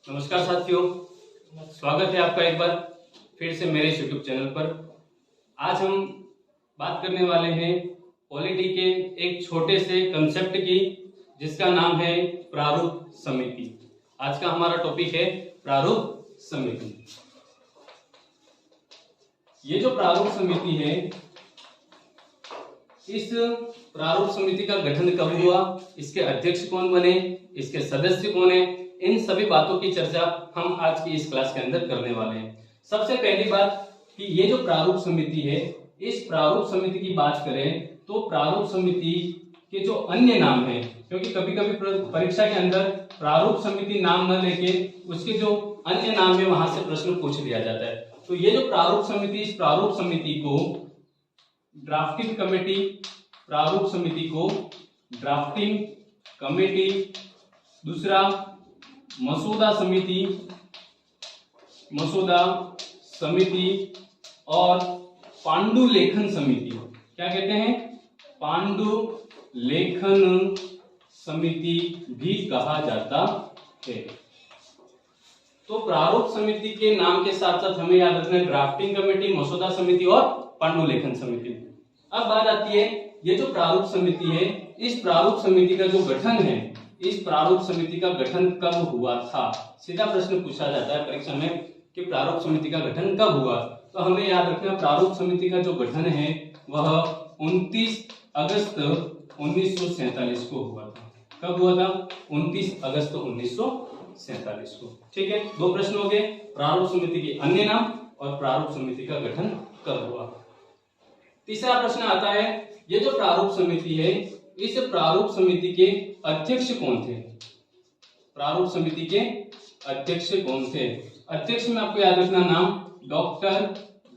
नमस्कार साथियों, स्वागत है आपका एक बार फिर से मेरे यूट्यूब चैनल पर। आज हम बात करने वाले हैं पॉलिटी के एक छोटे से कंसेप्ट की, जिसका नाम है प्रारूप समिति। आज का हमारा टॉपिक है प्रारूप समिति। ये जो प्रारूप समिति है, इस प्रारूप समिति का गठन कब हुआ, इसके अध्यक्ष कौन बने, इसके सदस्य कौन है, इन सभी बातों की चर्चा हम आज की इस क्लास के अंदर करने वाले हैं। सबसे पहली बात कि ये जो प्रारूप समिति है, इस प्रारूप समिति की बात करें तो प्रारूप समिति के जो अन्य नाम हैं, क्योंकि कभी कभी परीक्षा के अंदर प्रारूप समिति नाम न लेके उसके जो अन्य नाम है वहां से प्रश्न पूछ लिया जाता है। तो ये जो प्रारूप समिति, इस प्रारूप समिति को ड्राफ्टिंग कमेटी, प्रारूप समिति को ड्राफ्टिंग कमेटी, दूसरा मसौदा समिति, मसौदा समिति और पांडुलेखन समिति। क्या कहते हैं? पांडुलेखन समिति भी कहा जाता है। तो प्रारूप समिति के नाम के साथ साथ हमें याद रखना है ड्राफ्टिंग कमेटी, मसौदा समिति और पांडुलेखन समिति। अब बात आती है, ये जो प्रारूप समिति है, इस प्रारूप समिति का जो गठन है, इस प्रारूप समिति का गठन कब हुआ था? सीधा प्रश्न पूछा जाता है परीक्षा में कि प्रारूप समिति का गठन कब हुआ। तो हमें याद रखना प्रारूप समिति का जो गठन है वह 29 अगस्त 1947 को हुआ था। कब हुआ था? 29 अगस्त 1947 को। ठीक है, दो प्रश्न हो गए, प्रारूप समिति के अन्य नाम और प्रारूप समिति का गठन कब हुआ। तीसरा प्रश्न आता है, ये जो प्रारूप समिति है, इस प्रारूप समिति के अध्यक्ष कौन थे? प्रारूप समिति के अध्यक्ष कौन थे? अध्यक्ष में आपको याद रखना नाम डॉक्टर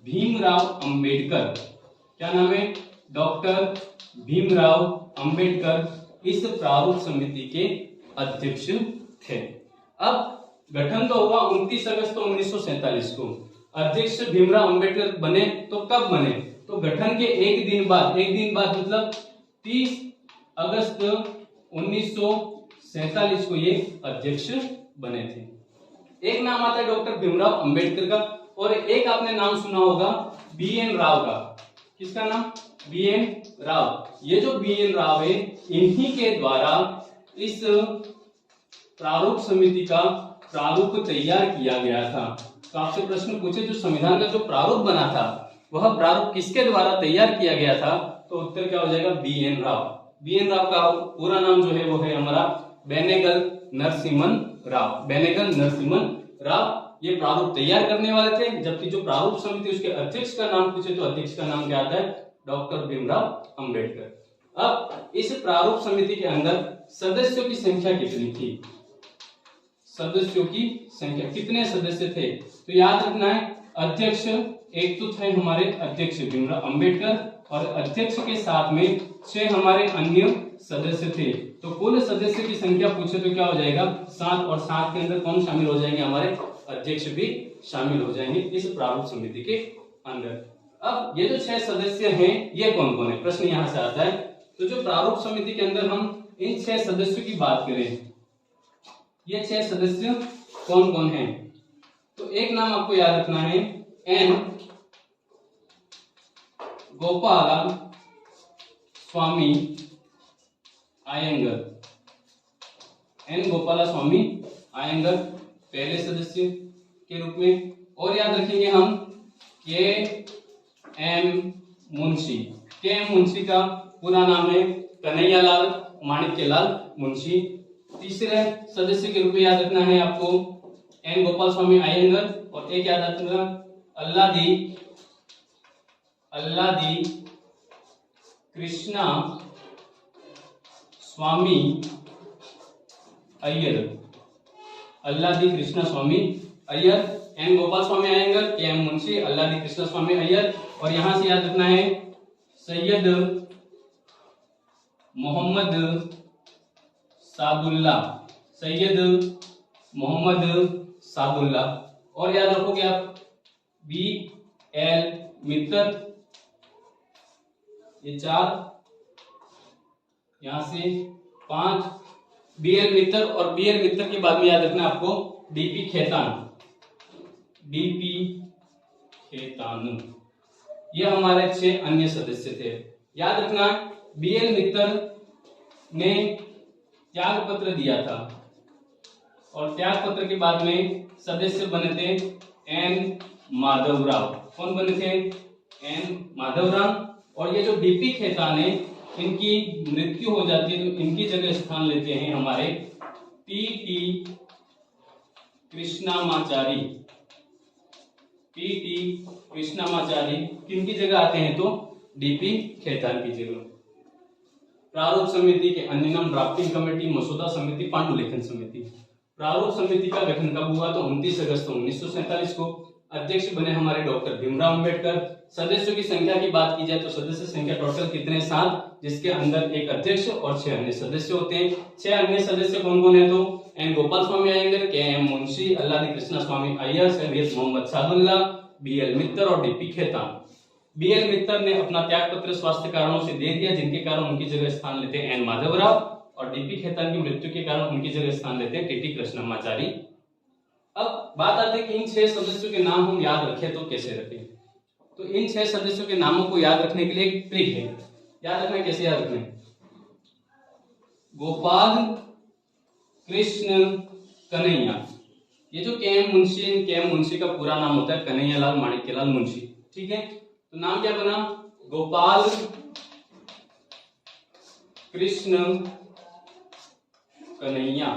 भीमराव अंबेडकर। क्या नाम है? डॉक्टर भीमराव अंबेडकर इस प्रारूप समिति के अध्यक्ष थे। अब गठन तो हुआ 29 अगस्त 1947 को। अध्यक्ष भीमराव अंबेडकर बने तो कब बने? तो गठन के एक दिन बाद मतलब 30 अगस्त 1947 को ये अध्यक्ष बने थे। एक नाम आता है डॉक्टर भीमराव अंबेडकर का, और एक आपने नाम सुना होगा बी.एन. राव का। किसका नाम? बी.एन. राव। ये जो बी.एन. राव है, इन्हीं के द्वारा इस प्रारूप समिति का प्रारूप तैयार किया गया था। तो आपसे प्रश्न पूछे, जो संविधान का जो प्रारूप बना था, वह प्रारूप किसके द्वारा तैयार किया गया था? तो उत्तर क्या हो जाएगा? बी.एन. राव। बी.एन. राव का पूरा नाम जो है वो है हमारा बेनेगल नरसिम्हन राव। बेनेगल नरसिम्हन राव ये प्रारूप तैयार करने वाले थे, जबकि जो प्रारूप समिति उसके अध्यक्ष का नाम पूछे तो अध्यक्ष का नाम क्या आता है? डॉक्टर भीमराव अंबेडकर। अब इस प्रारूप समिति के अंदर सदस्यों की संख्या कितनी थी? सदस्यों की संख्या, कितने सदस्य थे? तो याद रखना है, अध्यक्ष एक तो थे हमारे अध्यक्ष भीमराव अंबेडकर, और अध्यक्ष के साथ में 6 हमारे अन्य सदस्य थे। तो कुल सदस्य की संख्या पूछे तो क्या हो जाएगा? 7, और 7 के अंदर कौन शामिल हो जाएंगे? हमारे अध्यक्ष भी शामिल हो जाएंगे इस प्रारूप समिति के अंदर। अब ये जो 6 सदस्य हैं, ये कौन कौन है? प्रश्न यहां से आता है। तो जो प्रारूप समिति के अंदर हम इन 6 सदस्यों की बात करें, ये 6 सदस्य कौन कौन हैं? तो एक नाम आपको याद रखना है, एन गोपाला स्वामी अयंगर। एन गोपाला स्वामी अयंगर पहले सदस्य के रूप में। और याद रखेंगे हम के एम मुंशी। के एम मुंशी का पूरा नाम है कन्हैयालाल माणिक्यलाल मुंशी। तीसरे सदस्य के रूप में याद रखना है आपको एन गोपाल स्वामी अयंगर, और एक याद रखना अल्लादी कृष्णा स्वामी अय्यर। अल्लादी कृष्णा स्वामी अय्यर, एन गोपाल स्वामी अयंगर, के एम मुंशी, अल्लादी कृष्णा स्वामी अय्यर। और यहां से याद रखना है सैयद मोहम्मद सादुल्ला। सैयद मोहम्मद सादुल्ला। और याद रखोगे आप बी.एल. मित्तर। ये 4, यहां से 5 बी.एल. मित्तर, और बी.एल. मित्तर के बाद में याद रखना आपको डीपी खेतान, डीपी खेतान, ये हमारे 6 अन्य सदस्य थे। याद रखना बीएल मित्तर ने त्याग पत्र दिया था और त्याग पत्र के बाद में सदस्य बने थे एन माधवराव। कौन बने थे? एन माधवराव। और ये जो डीपी खेतान है, इनकी मृत्यु हो जाती है तो इनकी जगह स्थान लेते हैं हमारे टीटी कृष्णामाचारी। टीटी कृष्णामाचारी किनकी जगह आते हैं? तो डीपी खेतान की जगह। प्रारूप समिति के अन्य नाम ड्राफ्टिंग कमेटी, मसौदा समिति, पांडुलेखन समिति। प्रारूप समिति का गठन कब हुआ? तो 29 अगस्त 1947 को। अध्यक्ष बने हमारे डॉक्टर भीमराव अंबेडकर। सदस्यों की संख्या की बात की जाए तो सदस्य संख्या टोटल कितने? 7, जिसके अंदर एक अध्यक्ष और 6 अन्य सदस्य होते हैं। 6 अन्य सदस्य कौन कौन है? तो एन गोपाल स्वामी अयंगर, के एम मुंशी, अल्लादी कृष्णा स्वामी अय्यर, सैयद मोहम्मद सादुल्ला, बीएल मित्तर और डीपी खेतान। बीएल मित्तर ने अपना त्याग पत्र स्वास्थ्य कारणों से दे दिया, जिनके कारण उनकी जगह स्थान लेते हैं एन माधवराव, और डीपी खेतान की मृत्यु के कारण उनकी जगह स्थान लेते हैं टीटी कृष्णामाचारी। अब बात आती है कि इन 6 सदस्यों के नाम हम याद रखें तो कैसे रखें। तो इन 6 सदस्यों के नामों को याद रखने के लिए एक ट्रिक है। याद रखना, कैसे याद रखना है? गोपाल कृष्ण कन्हैया। ये जो के एम मुंशी का पूरा नाम होता है कन्हैयालाल माणिक्यलाल मुंशी। ठीक है, तो नाम क्या बना? गोपाल कृष्ण कन्हैया।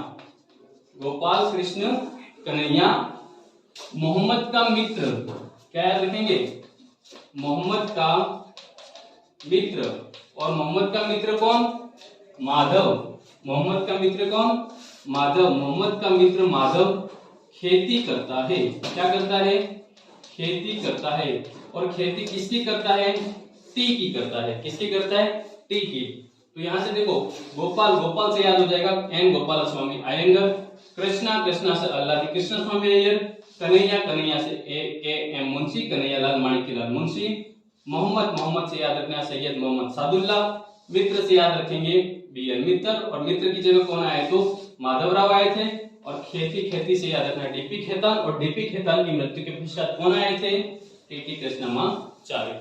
गोपाल कृष्ण कन्हैया। मोहम्मद का मित्र, क्या याद रखेंगे? मोहम्मद का मित्र। और मोहम्मद का मित्र कौन? माधव। मोहम्मद का मित्र कौन? माधव। मोहम्मद का मित्र माधव खेती करता है। क्या करता है? खेती करता है। और खेती किसकी करता है? टी की करता है। किसकी करता है? टी की। तो यहां से देखो, गोपाल, गोपाल से याद हो जाएगा एन गोपाल स्वामी अयंगर, कृष्णा, कृष्णा से अल्लादी कृष्ण स्वामी अय्यर, कन्हैया, कन्हैया से के एम मुंशी, कन्हैयालाल माणिक्यलाल मुंशी, मोहम्मद, मोहम्मद से याद रखना सैयद मोहम्मद सादुल्ला, मित्र से याद रखेंगे बीएल मित्तर, और मित्र की जगह कौन आए? तो माधवराव आए थे। और खेती, खेती से याद रखना डीपी खेतान, और डीपी खेतान की मृत्यु के पश्चात कौन आए थे? टीटी कृष्णामाचारी।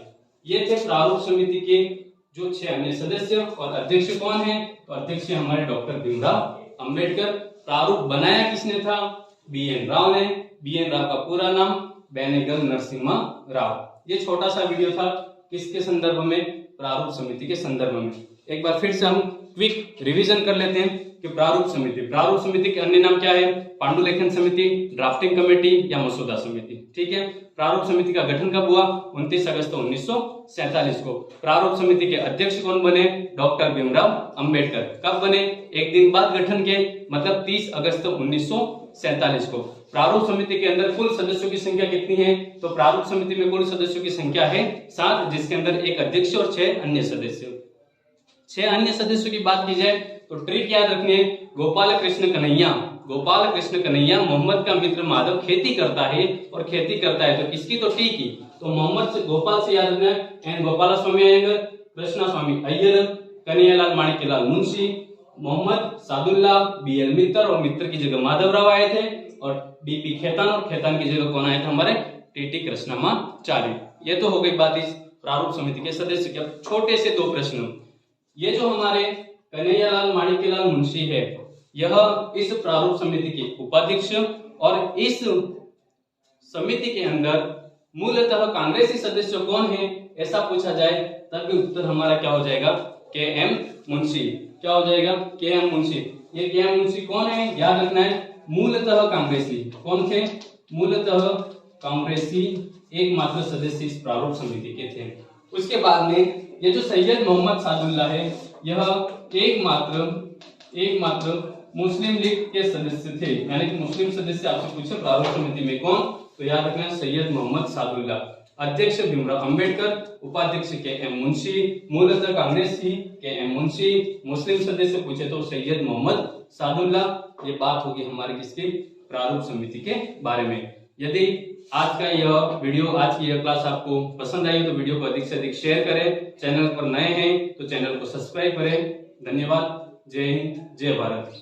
ये थे प्रारूप समिति के जो 6 अन्य सदस्य। और अध्यक्ष कौन है? तो अध्यक्ष हमारे डॉक्टर भीमराव अंबेडकर। प्रारूप बनाया किसने था? बीएन राव ने। बीएन राव का पूरा नाम बेनेगल नरसिम्हा राव। ये छोटा सा वीडियो था किसके संदर्भ में? प्रारूप समिति के संदर्भ में। एक बार फिर से हम क्विक रिवीजन कर लेते हैं कि प्रारूप समिति के अन्य नाम क्या है? पांडुलेखन समिति, ड्राफ्टिंग कमेटी या मसौदा समिति। ठीक है, प्रारूप समिति का गठन कब हुआ? 29 अगस्त 1947 को। प्रारूप समिति के अध्यक्ष कौन बने? डॉक्टर भीमराव अंबेडकर। कब बने? एक दिन बाद गठन के, मतलब 30 अगस्त 1947 को। प्रारूप समिति के अंदर कुल सदस्यों की संख्या कितनी है? तो प्रारूप समिति में कुल सदस्यों की संख्या है 7, जिसके अंदर एक अध्यक्ष और 6 अन्य सदस्य। 6 अन्य सदस्यों की बात की जाए तो ट्रिक याद रखनी है, गोपाल कृष्ण कन्हैया। गोपाल कृष्ण कन्हैया, मोहम्मद का मित्र माधव खेती करता है, और खेती करता है तो किसकी? तो टी की। तो मोहम्मद से, गोपाल से याद रखना है एन गोपाल स्वामी अयंगर, कृष्णा स्वामी अय्यर, कन्हैयालाल माणिक्यलाल मुंशी, मोहम्मद सादुल्ला, बीएल मित्तर, और मित्र की जगह माधवराव आए थे, और डीपी खेतान, और खेतान की जगह कौन आए थे? हमारे टीटी कृष्णामाचारी। ये तो हो गई बात इस प्रारूप समिति के सदस्य के। अब छोटे से 2 प्रश्न। ये जो हमारे कन्हैयालाल माणिक्यलाल मुंशी है, यह इस प्रारूप समिति के उपाध्यक्ष, और इस समिति के अंदर मूलतः कांग्रेसी सदस्य कौन है ऐसा पूछा जाए तब भी उत्तर हमारा क्या हो जाएगा? के एम मुंशी। क्या हो जाएगा? के एम मुंशी। ये के एम मुंशी कौन है? याद रखना है, मूलतः कांग्रेसी। कौन थे? मूलतः कांग्रेसी एकमात्र सदस्य इस प्रारूप समिति के थे। उसके बाद में ये जो सैयद मोहम्मद सादुल्ला है, यह एकमात्र मुस्लिम लीग के सदस्य थे। यानी कि मुस्लिम सदस्य आपसे पूछे प्रारूप समिति में कौन, तो याद रखना सैयद मोहम्मद सादुल्ला। अध्यक्ष भीमराव अंबेडकर, उपाध्यक्ष के एम मुंशी, मूलतः कांग्रेसी के एम मुंशी, मुस्लिम सदस्य पूछे तो सैयद मोहम्मद सादुल्ला। ये बात होगी हमारी किसकी? प्रारूप समिति के बारे में। यदि आज का यह वीडियो, आज की यह क्लास आपको पसंद आई तो वीडियो को अधिक से अधिक शेयर करें। चैनल पर नए हैं तो चैनल को सब्सक्राइब करें। धन्यवाद। जय हिंद, जय भारत।